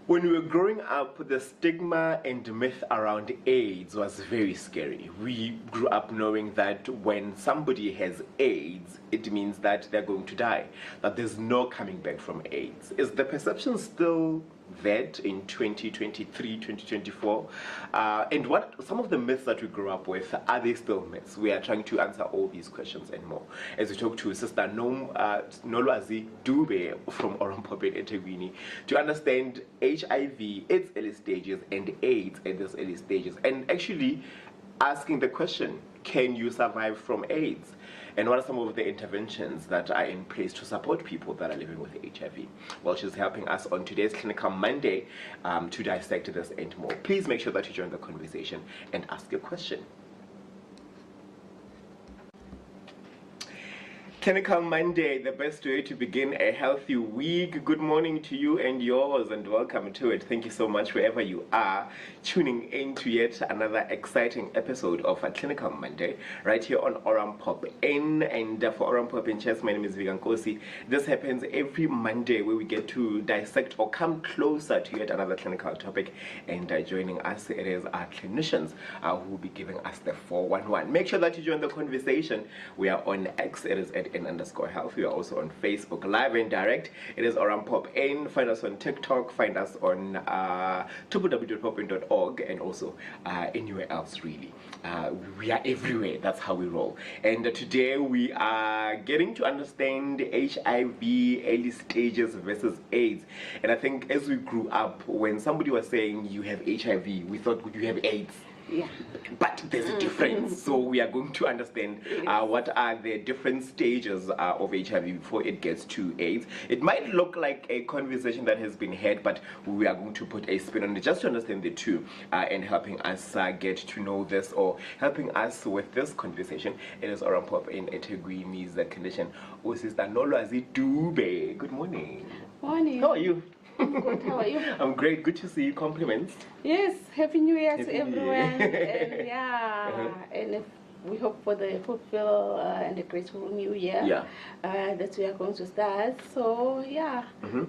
When we were growing up, the stigma and myth around AIDS was very scary. We grew up knowing that when somebody has AIDS, it means that they're going to die, that there's no coming back from AIDS. Is the perception still that in 2023, 2024? And what some of the myths that we grew up with, are they still myths? We are trying to answer all these questions and more as we talk to Sister Nolwazi Dube from Orampopet Etegwini to understand HIV, its early stages, and AIDS at those early stages, and actually asking the question, can you survive from AIDS? And what are some of the interventions that are in place to support people that are living with HIV? Well, she's helping us on today's Clinical Monday to dissect this and more. Please make sure that you join the conversation and ask your question. Clinical Monday, the best way to begin a healthy week. Good morning to you and yours, and welcome to it. Thank you so much wherever you are tuning in to yet another exciting episode of a Clinical Monday right here on Orampop N. And for Orampop in Chess, my name is Nkosi. This happens every Monday where we get to dissect or come closer to yet another clinical topic. And joining us, it is our clinicians who will be giving us the 411. Make sure that you join the conversation. We are on X, it is at N_health. We are also on Facebook Live and Direct. It is Orampop N. Find us on TikTok. Find us on www.popin.org and also anywhere else really. We are everywhere. That's how we roll. And today we are getting to understand HIV, early stages versus AIDS. And I think as we grew up, when somebody was saying you have HIV, we thought, would you have AIDS? Yeah. But there's a difference, so we are going to understand what are the different stages of HIV before it gets to AIDS. It might look like a conversation that has been had, but we are going to put a spin on it just to understand the two and helping us get to know this, or helping us with this conversation. It is Orampop in Etegwini's condition. Oh, Sister Nolwazi Dube. Good morning. Morning. How are you? I'm good. How are you? I'm great. Good to see you. Compliments. Yes. Happy New Year to Happy New everyone. Year. And yeah, and if we hope for the fulfill and a grateful New Year. Yeah. That we are going to start. So yeah,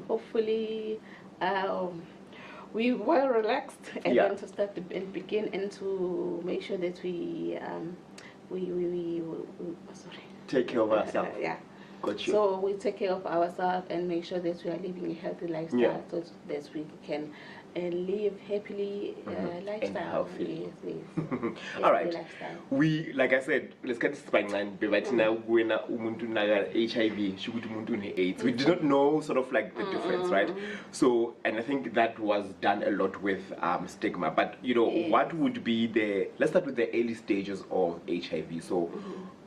hopefully we well relaxed and then to start and begin and to make sure that we sorry. Take care of ourselves. Yeah. Got you. So we take care of ourselves and make sure that we are living a healthy lifestyle so that we can live happily lifestyle. And healthy. Yes. All right. Lifestyle. We, like I said, let's get spanglan. But now when umuntu naga HIV, shukuthi umuntu une AIDS. We did not know sort of like the difference, right? So, and I think that was done a lot with stigma. But you know, what would be the? Let's start with the early stages of HIV. So.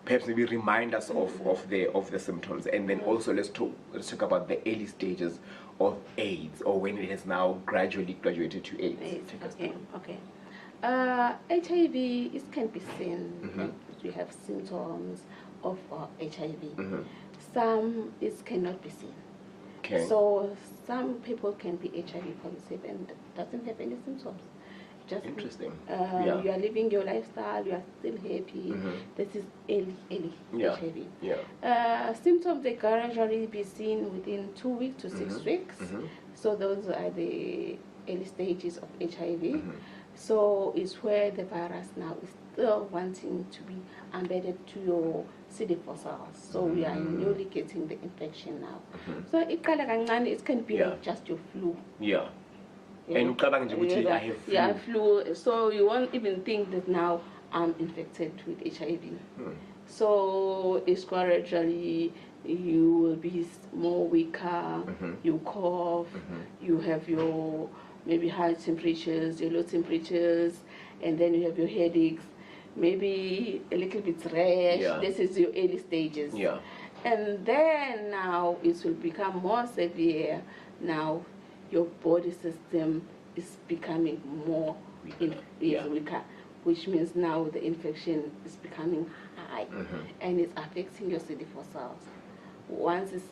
Perhaps maybe remind us of the symptoms, and then also let's talk about the early stages of AIDS, or when it has now gradually graduated to AIDS. Okay. HIV, it can be seen. We have symptoms of HIV. Some it cannot be seen. Okay. So some people can be HIV positive and doesn't have any symptoms. Just interesting. You are living your lifestyle, you are still happy. This is early HIV. Symptoms, they gradually be seen within 2 weeks to 6 weeks. So those are the early stages of HIV. So it's where the virus now is still wanting to be embedded to your CD4 cells. So we are newly getting the infection now. So it can be like just your flu. And I have flu. Yeah, flu. So you won't even think that now I'm infected with HIV. So it's gradually you will be more weaker. You cough. You have your maybe high temperatures, your low temperatures, and then you have your headaches. Maybe a little bit rash. This is your early stages. And then now it will become more severe. Now your body system is becoming more weaker, which means now the infection is becoming high and it's affecting your CD4 cells. Once it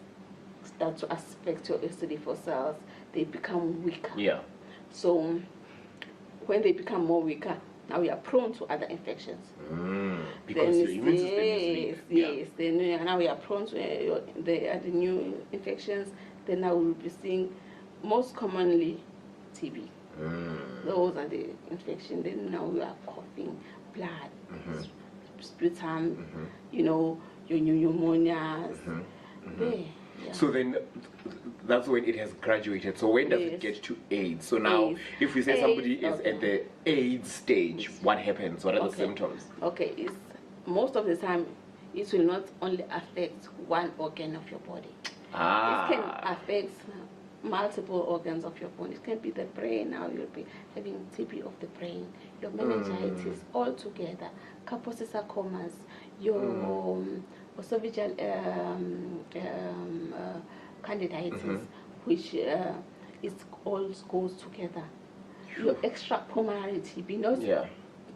starts to affect your CD4 cells, they become weaker. So when they become more weaker, now you are prone to other infections. Because your immune system is weak. Then now we are prone to the new infections. Then now we'll be seeing most commonly TB. Those are the infection. Then now you are coughing, blood, sputum, you know, your pneumonias. There. Yeah. So then that's when it has graduated. So when does it get to AIDS? So now, if we say somebody is at the AIDS stage, what happens? What are the symptoms? Okay, most of the time, it will not only affect one organ of your body. It can affect multiple organs of your body. It can be the brain. Now you'll be having TB of the brain, your meningitis, all together, Kaposi sarcomas, your esophageal candidiasis, which it all goes together. Your extrapulmonary TB, not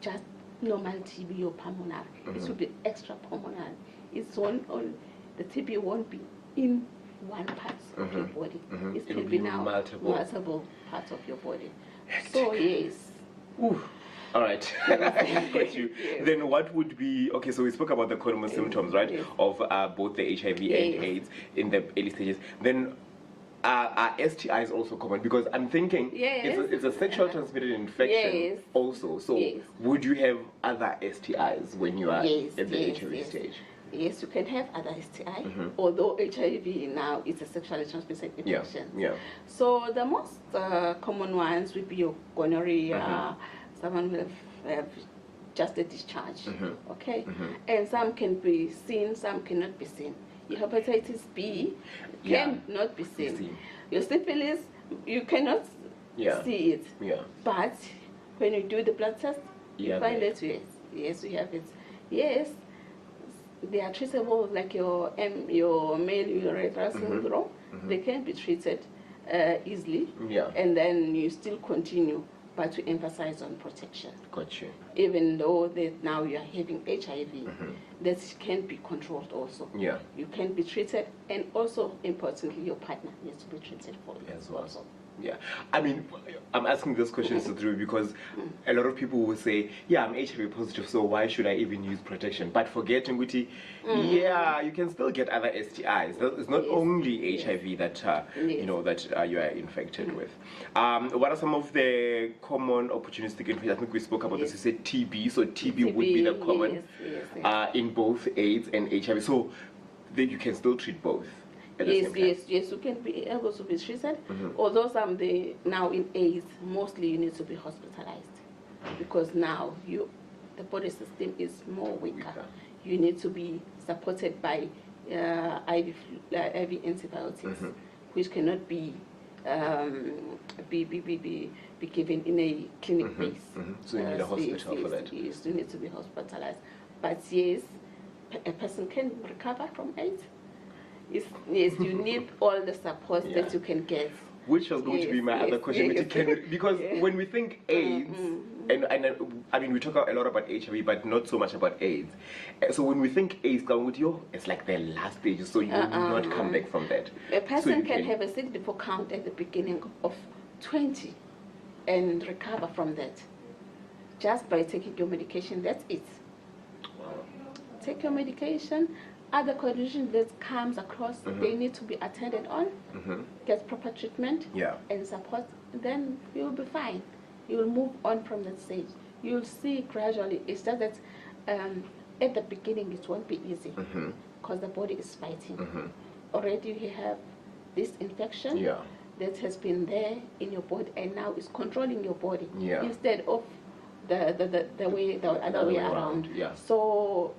just normal TB or pulmonary. It will be extrapulmonary. It's the TB won't be in one part of your body. It will be now multiple parts of your body. So yes. Ooh. All right, I got you. Then what would be, okay, so we spoke about the common symptoms, right, of both the HIV and AIDS in the early stages. Then are STIs also common? Because I'm thinking it's a sexual transmitted infection also. So would you have other STIs when you are at the HIV stage? Yes, you can have other STI, although HIV now is a sexually transmitted infection. So the most common ones would be your gonorrhea, someone will have just a discharge, okay? And some can be seen, some cannot be seen. Your hepatitis B cannot be seen. Your syphilis, you cannot see it. But when you do the blood test, you find it, yes, you have it. Yes, they are treatable like your male urethral syndrome. They can be treated easily, and then you still continue, but to emphasize on protection. Gotcha. Even though that now you are having HIV, that can be controlled also. You can be treated, and also importantly, your partner needs to be treated for it as well. Also. Yeah, I mean, I'm asking this question through because a lot of people will say, yeah, I'm HIV positive, so why should I even use protection? But forgetting, yeah, you can still get other STIs. It's not only HIV that you know that you are infected with. What are some of the common opportunistic infections? I think we spoke about this. You said TB, so TB would be the common in both AIDS and HIV. So that you can still treat both. Yes, you can be able to be treated. Although now in AIDS, mostly you need to be hospitalized because now the body system is more weaker. You need to be supported by IV antibiotics, which cannot be given in a clinic base. So you need a hospital for that. Yes, you need to be hospitalized. But yes, a person can recover from AIDS. Yes, you need all the support that you can get. Which was going to be my other question, because when we think AIDS, and I mean we talk a lot about HIV, but not so much about AIDS. So when we think AIDS, it's like the last stage, so you will not come back from that. A person can have a CD4 count at the beginning of 20 and recover from that just by taking your medication. That's it. Wow. Take your medication. Other conditions that comes across, they need to be attended on, get proper treatment and support, then you will be fine. You will move on from that stage. You will see gradually. It's just that at the beginning it won't be easy because the body is fighting. Already you have this infection that has been there in your body and now is controlling your body instead of the other way around. So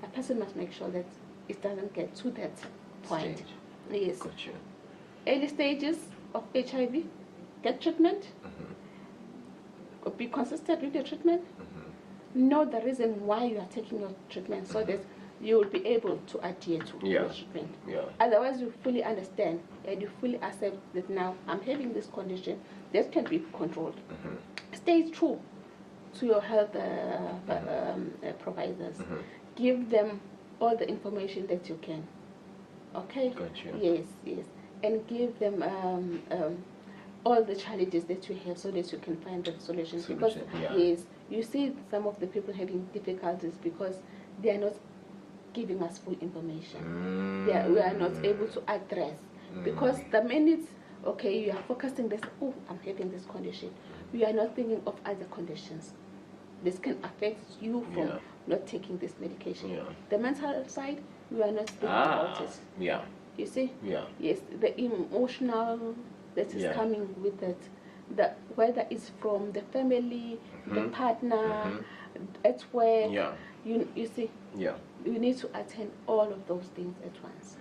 a person must make sure that it doesn't get to that point. Yes. Gotcha. Early stages of HIV, get treatment. Be consistent with your treatment. Know the reason why you are taking your treatment so that you will be able to adhere to your treatment. Otherwise, you fully understand and you fully accept that now I'm having this condition that can be controlled. Stay true to your health providers. Give them all the information that you can. Okay? Gotcha. Yes. And give them all the challenges that you have so that you can find the solutions. Because, yes, you see some of the people having difficulties because they are not giving us full information. We are not able to address. Because the minute okay, you are focusing this, oh, I'm having this condition. You are not thinking of other conditions. This can affect you from not taking this medication. Yeah. The mental side, you are not thinking about it. Yeah. You see? Yeah. Yes, the emotional that is coming with it, whether it's from the family, the partner, at work, you see? Yeah. You need to attend all of those things at once.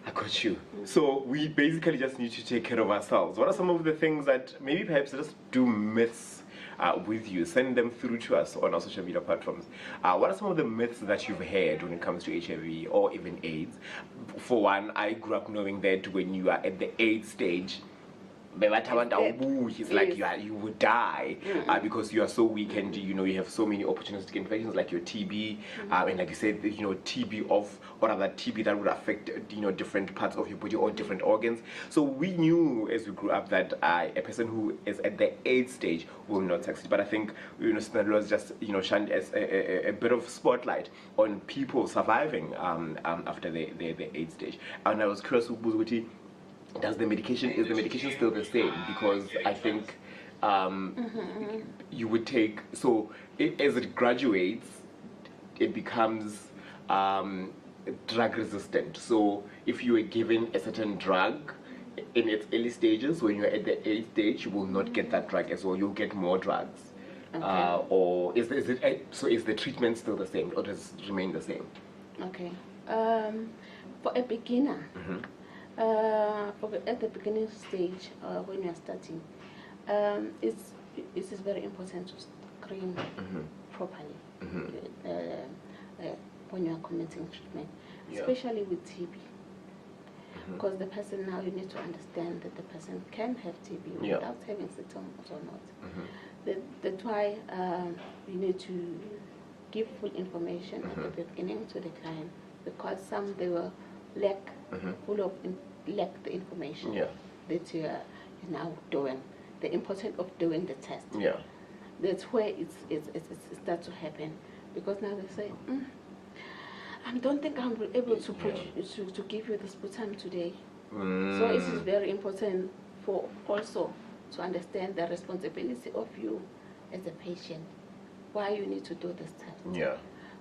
I got you. So we basically just need to take care of ourselves. What are some of the things that maybe perhaps just do myths with you? Send them through to us on our social media platforms. What are some of the myths that you've heard when it comes to HIV or even AIDS? For one, I grew up knowing that when you are at the AIDS stage, it's like you would die because you are so weak, and you have so many opportunistic infections like your TB, and like you said, TB or other TB that would affect different parts of your body or different organs. So we knew as we grew up that a person who is at the AIDS stage will not succeed. But I think Nolwazi just shined as a bit of spotlight on people surviving after the AIDS stage. And I was curious, is the medication still the same? Because I think you would take, so as it graduates, it becomes drug resistant. So if you were given a certain drug in its early stages, when you're at the AIDS stage, you will not get that drug as well. You'll get more drugs. Okay. Or is the treatment still the same, or does it remain the same? Okay. For a beginner. At the beginning stage, when you are starting, it is very important to screen properly when you are commencing treatment, especially with TB. Because the person now, you need to understand that the person can have TB without having symptoms or not. That's why you need to give full information at the beginning to the client, because some they will lack the information that you are now doing. The importance of doing the test. That's where it starts to happen, because now they say, I don't think I'm able to give you the sputum today. So it is very important for also to understand the responsibility of you as a patient, why you need to do this test.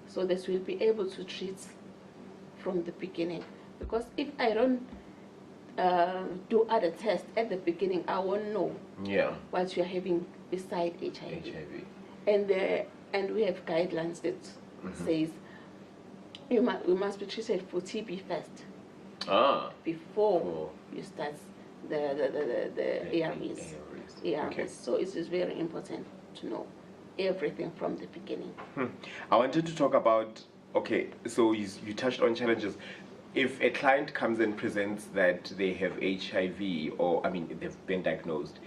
So that we'll be able to treat from the beginning. Because if I don't do other tests at the beginning, I won't know what you're having beside HIV. And we have guidelines that says you must be treated for TB first before you start the ARVs. Okay. So it is very important to know everything from the beginning. I wanted to talk about, so you touched on challenges. If a client comes and presents that they have HIV, or they've been diagnosed,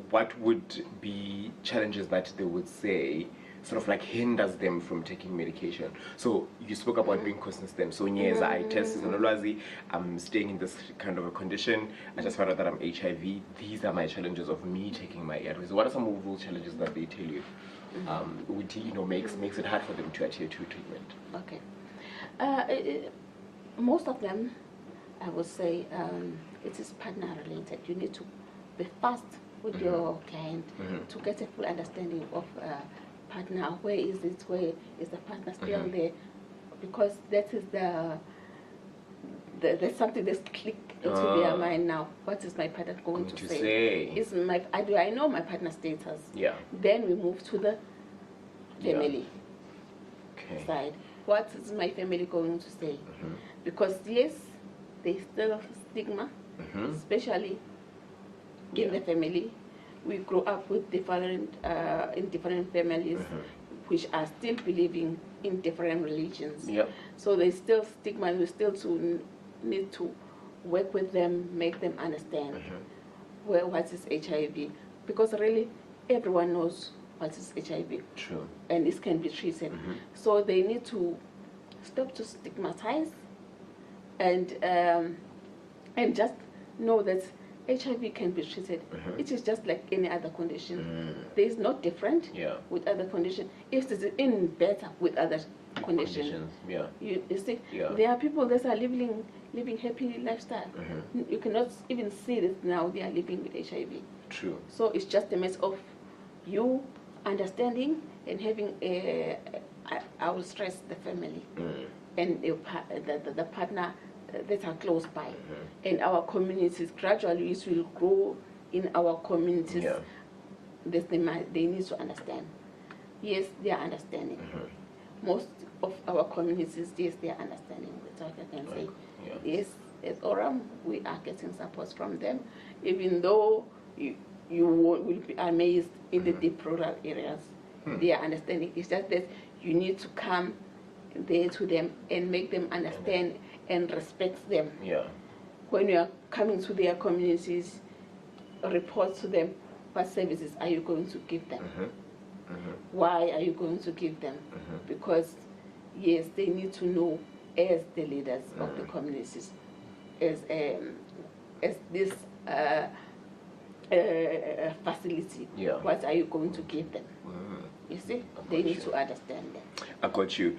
what would be challenges that they would say sort of like hinders them from taking medication? So you spoke about being consistent. So yes, I tested Nolwazi, I'm staying in this kind of a condition, I just found out that I'm HIV. These are my challenges of me taking my ARVs. What are some of those challenges that they tell you makes it hard for them to adhere to treatment? Okay. Most of them, I would say, it is partner related. You need to be fast with your client to get a full understanding of partner. Where is it? Where is the partner still there? Because that is there's something that's clicked into their mind now. What is my partner going to say? Do I know my partner status? Then we move to the family side. What is my family going to say? Because yes, there's still stigma, especially in the family. We grow up with in different families, which are still believing in different religions. So there's still stigma, and we still need to work with them, make them understand what is HIV. Because really, everyone knows what is HIV. True. And it can be treated. So they need to stop to stigmatize and just know that HIV can be treated. It is just like any other condition. There is not different with other conditions. It is in better with other condition. Yeah. You see, Yeah. there are people that are living happy lifestyle. You cannot even see that now they are living with HIV. True. So it's just a matter of you understanding and having I will stress the family and the partner that are close by, and our communities. Gradually it will grow in our communities. Yeah. They need to understand. Yes, they are understanding. Most of our communities, yes, they are understanding. That's what I can say. Yeah. Yes, as Oram, we are getting support from them, even though you will be amazed in the deep rural areas. They are understanding. It's just that you need to come there to them and make them understand and respect them. Yeah. When you are coming to their communities, report to them what services are you going to give them. Why are you going to give them? Because yes, they need to know as the leaders of the communities, as this facility. Yeah. What are you going to give them? You see, they need to understand that. I got you.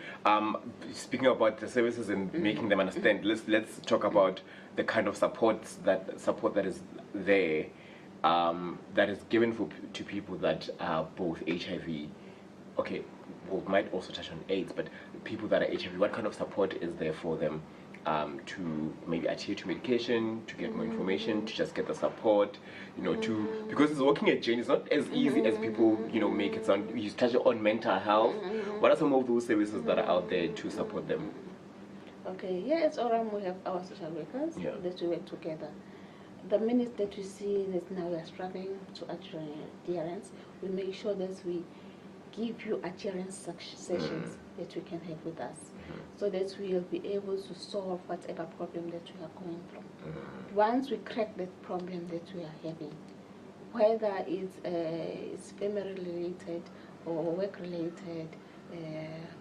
Speaking about the services and making them understand, let's talk about the kind of support that is there, that is given to people that are both HIV. Okay, we might also touch on AIDS, but people that are HIV, what kind of support is there for them? To maybe adhere to medication, to get more information, to just get the support, because it's working at Jane. It's not as easy as people, make it sound. You touch on mental health. What are some of those services that are out there to support them? Okay, yes, Oram, we have our social workers that we work together. The minute that we see that now we are struggling to adherence, we make sure that we give you adherence sessions that you can have with us, so that we will be able to solve whatever problem that we are going through. Once we crack that problem that we are having, whether it's family related or work related,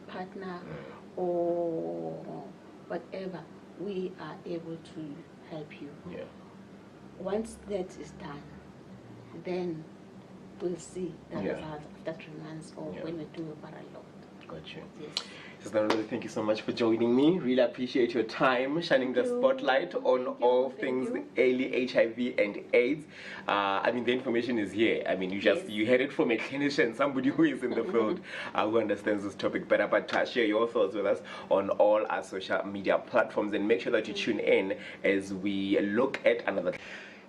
partner or whatever, we are able to help you. Yeah. Once that is done, then we'll see the results after 3 months or when we do a parallel. Got you. Yes. Sister Nolwazi, thank you so much for joining me. Really appreciate your time, shining the spotlight on all things early HIV and AIDS. The information is here. You heard it from a clinician, somebody who is in the field, who understands this topic better. But share your thoughts with us on all our social media platforms, and make sure that you tune in as we look at another.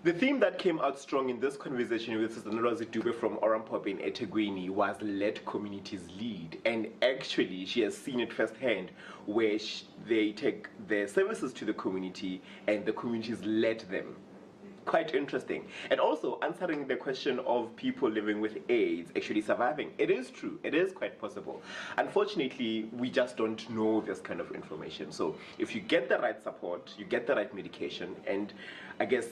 The theme that came out strong in this conversation with Sister Nolwazi Dube from Orampop in eThekwini was let communities lead. And actually, she has seen it firsthand, where they take their services to the community and the communities let them. Quite interesting. And also answering the question of people living with AIDS actually surviving. It is true. It is quite possible. Unfortunately, we just don't know this kind of information. So if you get the right support, you get the right medication, and I guess,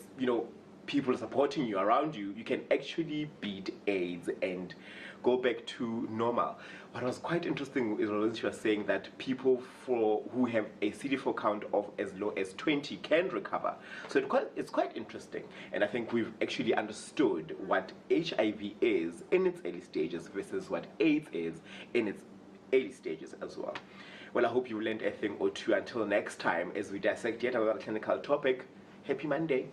people supporting you around you, you can actually beat AIDS and go back to normal. What was quite interesting is when she was saying that people who have a CD4 count of as low as 20 can recover. So it's quite interesting. And I think we've actually understood what HIV is in its early stages versus what AIDS is in its early stages as well. Well, I hope you learned a thing or two. Until next time, as we dissect yet another clinical topic, happy Monday.